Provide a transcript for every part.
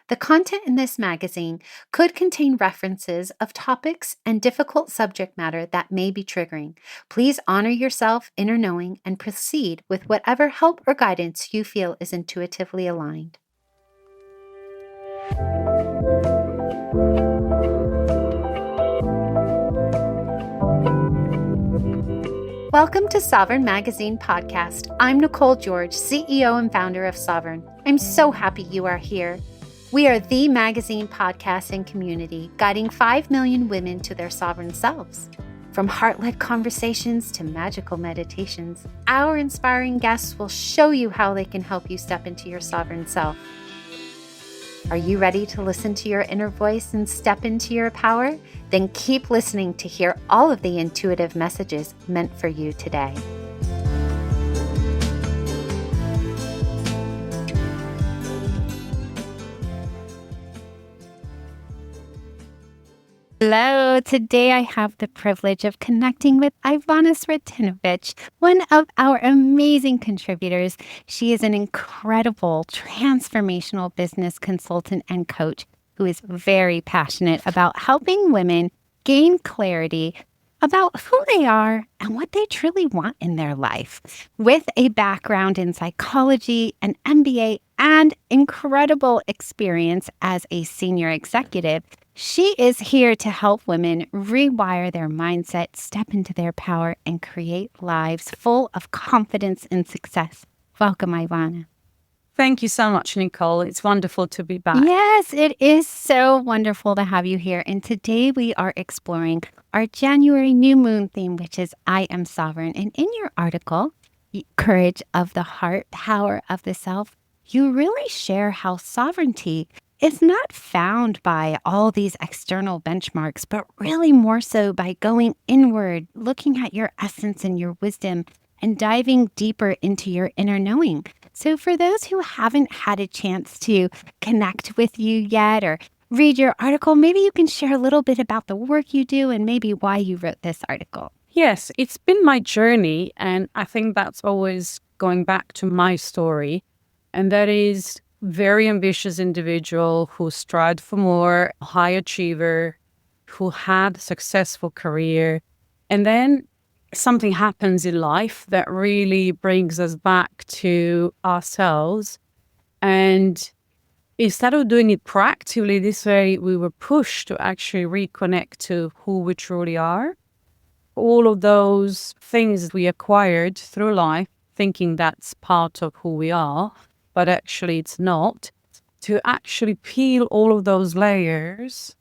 The content in this magazine could contain references of topics and difficult subject matter that may be triggering. Please honor yourself, inner knowing, and proceed with whatever help or guidance you feel is intuitively aligned. Welcome to Sovereign Magazine Podcast. I'm Nicole George, CEO and founder of Sovereign. I'm so happy you are here. We are the magazine podcast and community guiding 5 million women to their sovereign selves. From heart-led conversations to magical meditations, our inspiring guests will show you how they can help you step into your sovereign self. Are you ready to listen to your inner voice and step into your power? Then keep listening to hear all of the intuitive messages meant for you today. Hello, today I have the privilege of connecting with Ivana Sretenovic, one of our amazing contributors. She is an incredible transformational business consultant and coach who is very passionate about helping women gain clarity about who they are and what they truly want in their life. With a background in psychology, an MBA, and incredible experience as a senior executive, she is here to help women rewire their mindset, step into their power, and create lives full of confidence and success. Welcome, Ivana. Thank you so much, Nicole. It's wonderful to be back. Yes, it is so wonderful to have you here. And today we are exploring our January new moon theme, which is I Am Sovereign. And in your article, Courage of the Heart, Power of the Self, you really share how sovereignty is not found by all these external benchmarks, but really more so by going inward, looking at your essence and your wisdom, and diving deeper into your inner knowing. So for those who haven't had a chance to connect with you yet or read your article, maybe you can share a little bit about the work you do and maybe why you wrote this article. Yes, it's been my journey, and I think that's always going back to my story, and that is very ambitious individual who strived for more, high achiever, who had a successful career. And then something happens in life that really brings us back to ourselves. And instead of doing it proactively this way, we were pushed to actually reconnect to who we truly are. All of those things we acquired through life, thinking that's part of who we are, but actually it's not, to actually peel all of those layers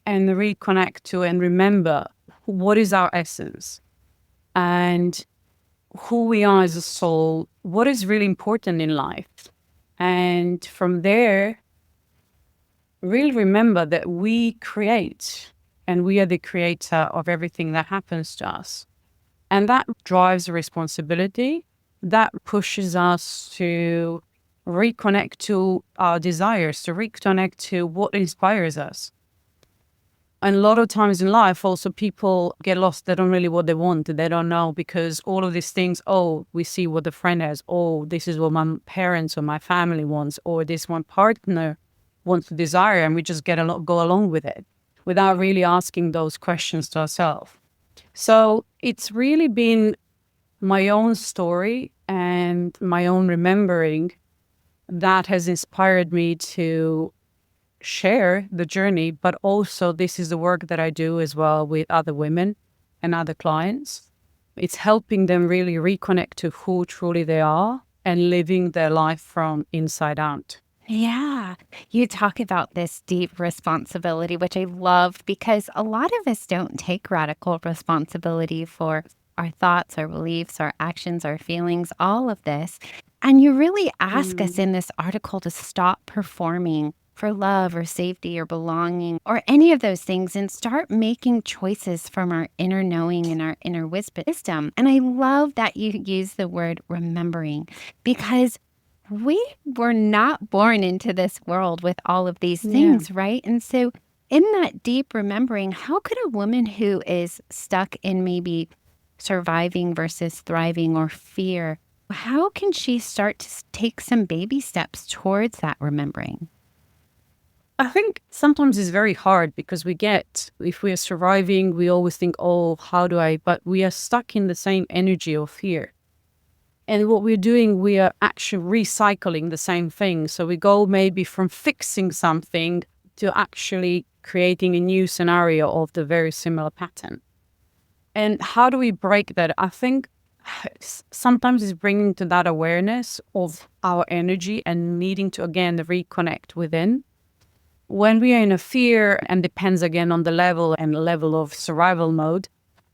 and reconnect to and remember what is our essence and who we are as a soul, what is really important in life. And from there, really remember that we create and we are the creator of everything that happens to us. And that drives responsibility. That pushes us to reconnect to our desires, to reconnect to what inspires us. And a lot of times in life, also people get lost. They don't really what they want. They don't know because all of these things, we see what the friend has. This is what my parents or my family wants, or this one partner wants to desire. And we just go along with it without really asking those questions to ourselves. So it's really been my own story and my own remembering that has inspired me to share the journey, but also this is the work that I do as well with other women and other clients. It's helping them really reconnect to who truly they are and living their life from inside out. Yeah, you talk about this deep responsibility, which I love because a lot of us don't take radical responsibility for our thoughts, our beliefs, our actions, our feelings, all of this. And you really ask us in this article to stop performing for love or safety or belonging or any of those things and start making choices from our inner knowing and our inner wisdom. And I love that you use the word remembering because we were not born into this world with all of these things, right? And so in that deep remembering, how could a woman who is stuck in maybe surviving versus thriving or fear, how can she start to take some baby steps towards that remembering? I think sometimes it's very hard because if we are surviving, we always think, oh, how do I, but we are stuck in the same energy of fear. And what we're doing, we are actually recycling the same thing. So we go maybe from fixing something to actually creating a new scenario of the very similar pattern. And how do we break that? I think sometimes it's bringing to that awareness of our energy and needing to, again, reconnect within. When we are in a fear, and depends again on the level of survival mode,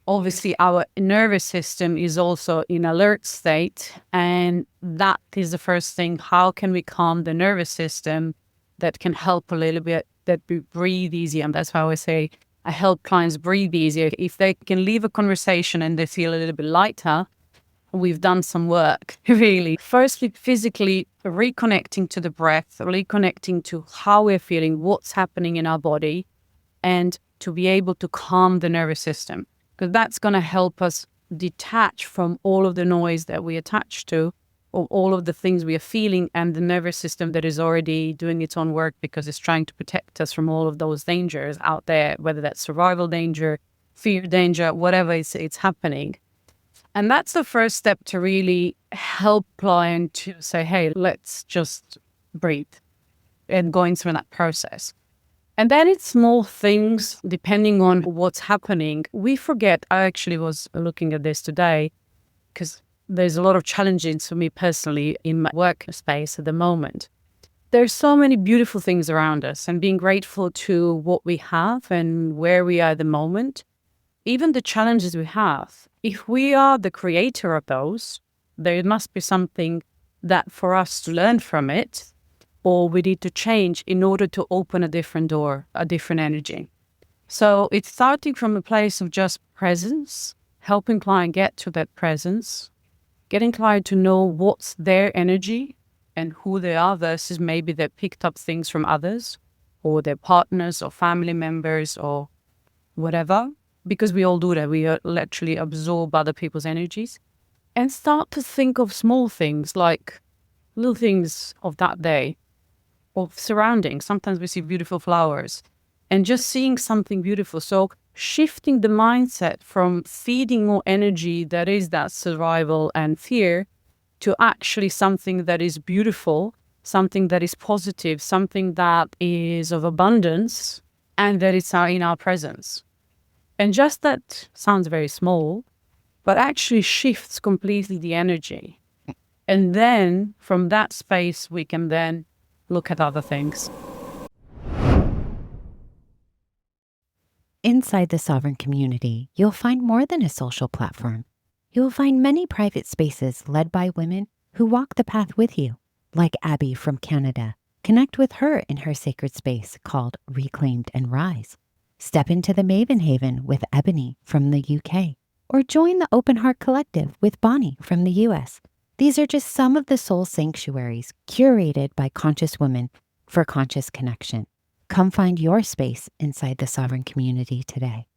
obviously our nervous system is also in alert state. And that is the first thing. How can we calm the nervous system? That can help a little bit, that we breathe easier. And that's how I say I help clients breathe easier. If they can leave a conversation and they feel a little bit lighter, we've done some work, really. Firstly, physically reconnecting to the breath, reconnecting to how we're feeling, what's happening in our body, and to be able to calm the nervous system. Because that's going to help us detach from all of the noise that we attach to, or all of the things we are feeling, and the nervous system that is already doing its own work because it's trying to protect us from all of those dangers out there, whether that's survival danger, fear danger, whatever it's happening. And that's the first step to really help client to say, hey, let's just breathe, and going through that process. And then it's small things depending on what's happening. We forget, I actually was looking at this today because there's a lot of challenges for me personally in my workspace at the moment. There's so many beautiful things around us, and being grateful to what we have and where we are at the moment. Even the challenges we have, if we are the creator of those, there must be something that for us to learn from it, or we need to change in order to open a different door, a different energy. So it's starting from a place of just presence, helping client get to that presence, getting client to know what's their energy and who they are versus maybe they picked up things from others or their partners or family members or whatever. Because we all do that. We literally absorb other people's energies. And start to think of small things, like little things of that day, of surroundings. Sometimes we see beautiful flowers and just seeing something beautiful. So shifting the mindset from feeding more energy that is that survival and fear to actually something that is beautiful, something that is positive, something that is of abundance, and that is in our presence. And just that sounds very small, but actually shifts completely the energy. And then from that space, we can then look at other things. Inside the Sovereign community, you'll find more than a social platform. You will find many private spaces led by women who walk the path with you, like Abby from Canada. Connect with her in her sacred space called Reclaimed and Rise. Step into the Maven Haven with Ebony from the UK, or join the Open Heart Collective with Bonnie from the US. These are just some of the soul sanctuaries curated by conscious women for conscious connection. Come find your space inside the Sovereign community today.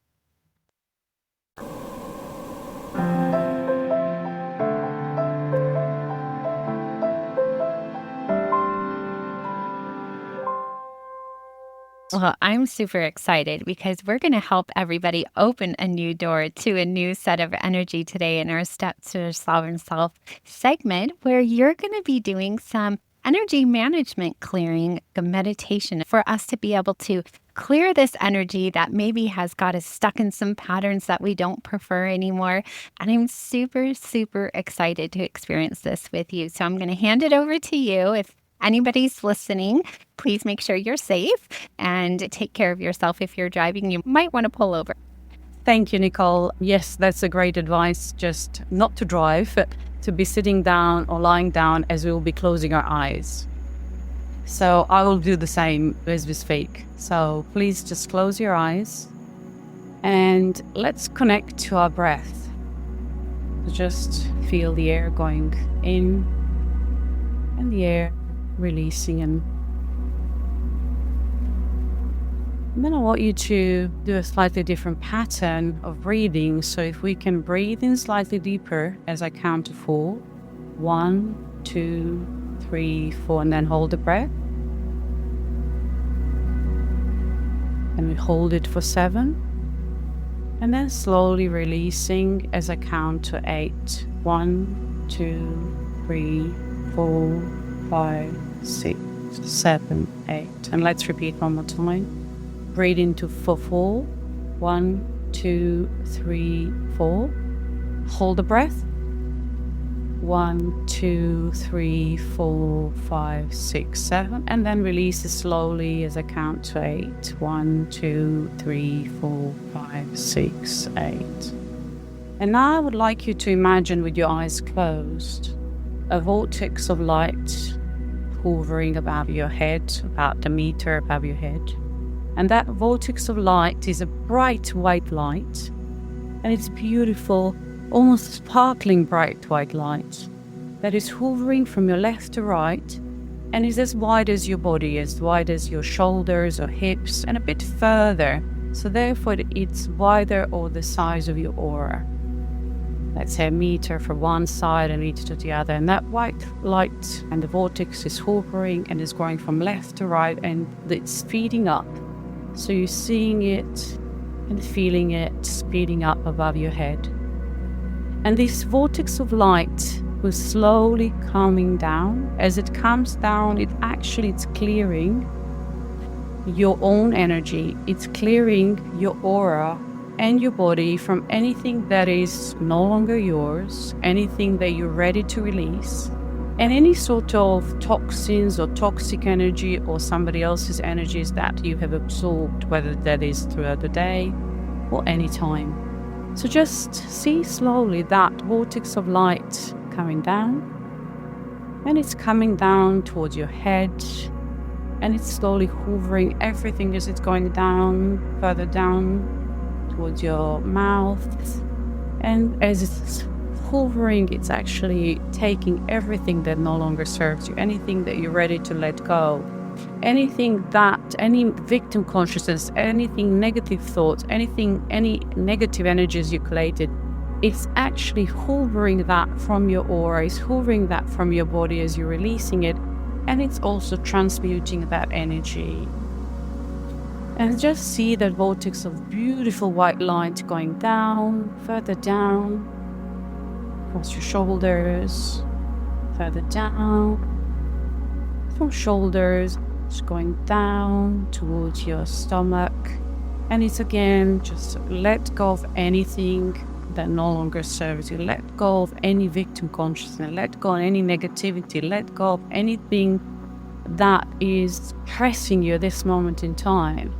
Well, I'm super excited because we're going to help everybody open a new door to a new set of energy today in our Steps to the Sovereign Self segment, where you're going to be doing some energy management clearing, a meditation for us to be able to clear this energy that maybe has got us stuck in some patterns that we don't prefer anymore. And I'm super, super excited to experience this with you. So I'm going to hand it over to you. If anybody's listening, please make sure you're safe and take care of yourself. If you're driving, you might want to pull over. Thank you, Nicole. Yes, that's a great advice. Just not to drive, but to be sitting down or lying down as we will be closing our eyes. So I will do the same as we speak. So please just close your eyes and let's connect to our breath. Just feel the air going in and the air releasing in. And then I want you to do a slightly different pattern of breathing. So if we can breathe in slightly deeper as I count to 4. 1, 2, 3, 4, and then hold the breath. And we hold it for 7. And then slowly releasing as I count to 8. 1, 2, 3, 4, 5, 6, 7, 8. And let's repeat one more time. Breathe into for 4. 1, 2, 3, 4. Hold the breath. 1, 2, 3, 4, 5, 6, 7. And then release it slowly as I count to 8. 1, 2, 3, 4, 5, 6, 8. And now I would like you to imagine with your eyes closed a vortex of light hovering above your head, about a meter above your head. And that vortex of light is a bright white light. And it's beautiful, almost sparkling bright white light that is hovering from your left to right and is as wide as your body, as wide as your shoulders or hips, and a bit further. So therefore it's wider or the size of your aura. Let's say a meter from one side and a meter to the other. And that white light and the vortex is hovering and is going from left to right, and it's speeding up. So you're seeing it and feeling it speeding up above your head. And this vortex of light was slowly calming down. As it comes down, it's clearing your own energy. It's clearing your aura and your body from anything that is no longer yours, anything that you're ready to release, and any sort of toxins or toxic energy or somebody else's energies that you have absorbed, whether that is throughout the day or any time. So just see slowly that vortex of light coming down, and it's coming down towards your head, and it's slowly hovering everything as it's going down, further down towards your mouth. And as it's hovering, it's actually taking everything that no longer serves you, anything that you're ready to let go, any victim consciousness, anything negative thoughts, any negative energies you collated. It's actually hovering that from your aura, it's hovering that from your body as you're releasing it, and it's also transmuting that energy. And just see that vortex of beautiful white light going down, further down, across your shoulders, further down, from shoulders, just going down towards your stomach. And it's again, just let go of anything that no longer serves you. Let go of any victim consciousness. Let go of any negativity. Let go of anything that is pressing you at this moment in time.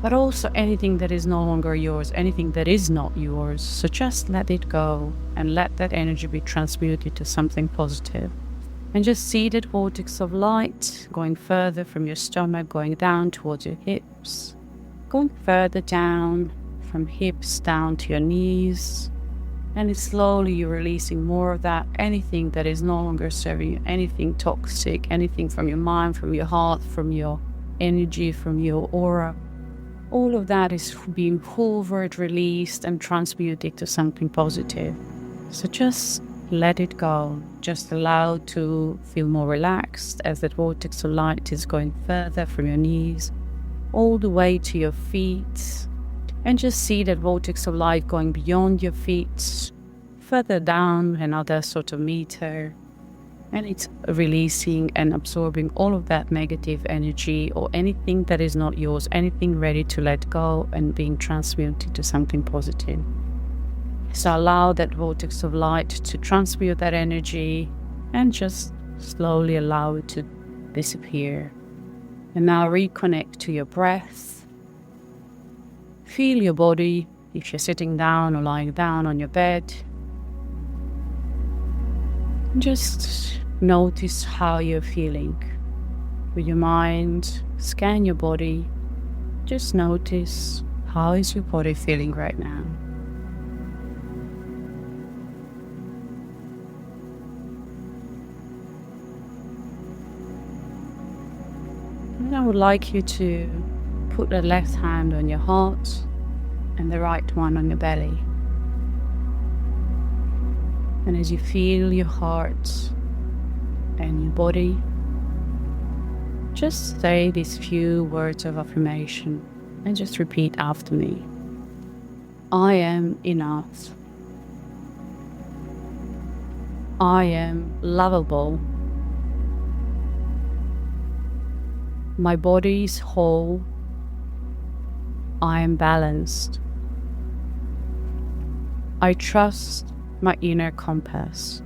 But also anything that is no longer yours, anything that is not yours. So just let it go and let that energy be transmuted to something positive. And just see that vortex of light going further from your stomach, going down towards your hips, going further down from hips down to your knees. And it's slowly you're releasing more of that, anything that is no longer serving you, anything toxic, anything from your mind, from your heart, from your energy, from your aura. All of that is being hovered, released, and transmuted to something positive. So just let it go. Just allow to feel more relaxed as that vortex of light is going further from your knees, all the way to your feet. And just see that vortex of light going beyond your feet, further down another sort of meter. And it's releasing and absorbing all of that negative energy or anything that is not yours, anything ready to let go and being transmuted to something positive. So allow that vortex of light to transmute that energy and just slowly allow it to disappear. And now reconnect to your breath. Feel your body if you're sitting down or lying down on your bed. Just notice how you're feeling. With your mind, scan your body. Just notice, how is your body feeling right now? And I would like you to put the left hand on your heart and the right one on your belly. And as you feel your heart and your body, just say these few words of affirmation. And just repeat after me. I am enough. I am lovable. My body is whole. I am balanced. I trust my inner compass.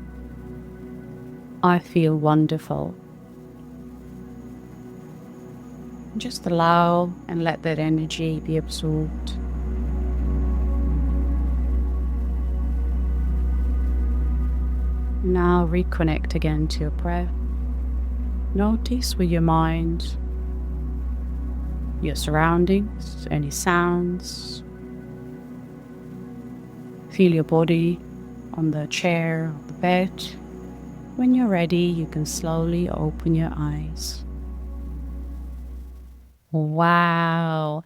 I feel wonderful. Just allow and let that energy be absorbed. Now reconnect again to your breath. Notice with your mind your surroundings, any sounds. Feel your body on the chair or the bed. When you're ready, you can slowly open your eyes. Wow.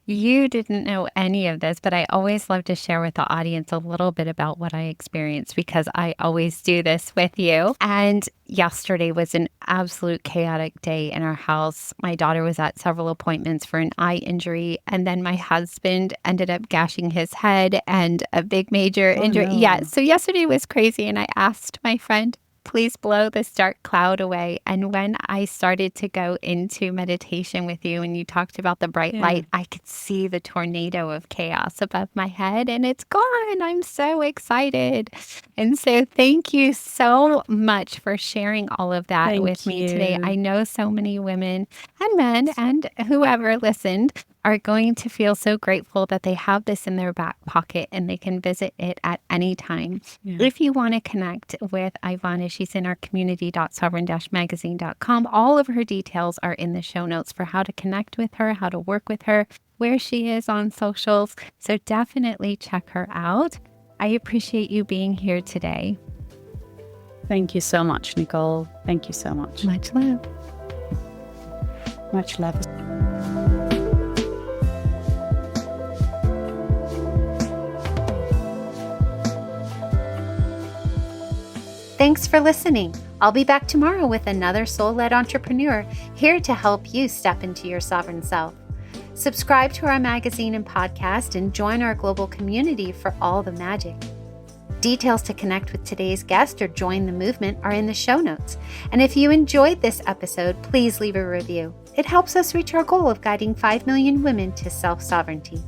You didn't know any of this, but I always love to share with the audience a little bit about what I experienced because I always do this with you. And yesterday was an absolute chaotic day in our house. My daughter was at several appointments for an eye injury, and then my husband ended up gashing his head and a big major Oh injury. Yeah, no. so yesterday was crazy, and I asked my friend, please blow this dark cloud away. And when I started to go into meditation with you and you talked about the bright light, I could see the tornado of chaos above my head and it's gone. I'm so excited. And so thank you so much for sharing all of that with Thank me today. you. I know so many women and men and whoever listened are going to feel so grateful that they have this in their back pocket and they can visit it at any time. If you want to connect with Ivana, she's in our community.sovereign-magazine.com. All of her details are in the show notes for how to connect with her, how to work with her, where she is on socials. So definitely check her out. I appreciate you being here today. Thank you so much, Nicole. Thank you so much. Much love. Much love. Thanks for listening. I'll be back tomorrow with another soul-led entrepreneur here to help you step into your sovereign self. Subscribe to our magazine and podcast and join our global community for all the magic. Details to connect with today's guest or join the movement are in the show notes. And if you enjoyed this episode, please leave a review. It helps us reach our goal of guiding 5 million women to self-sovereignty.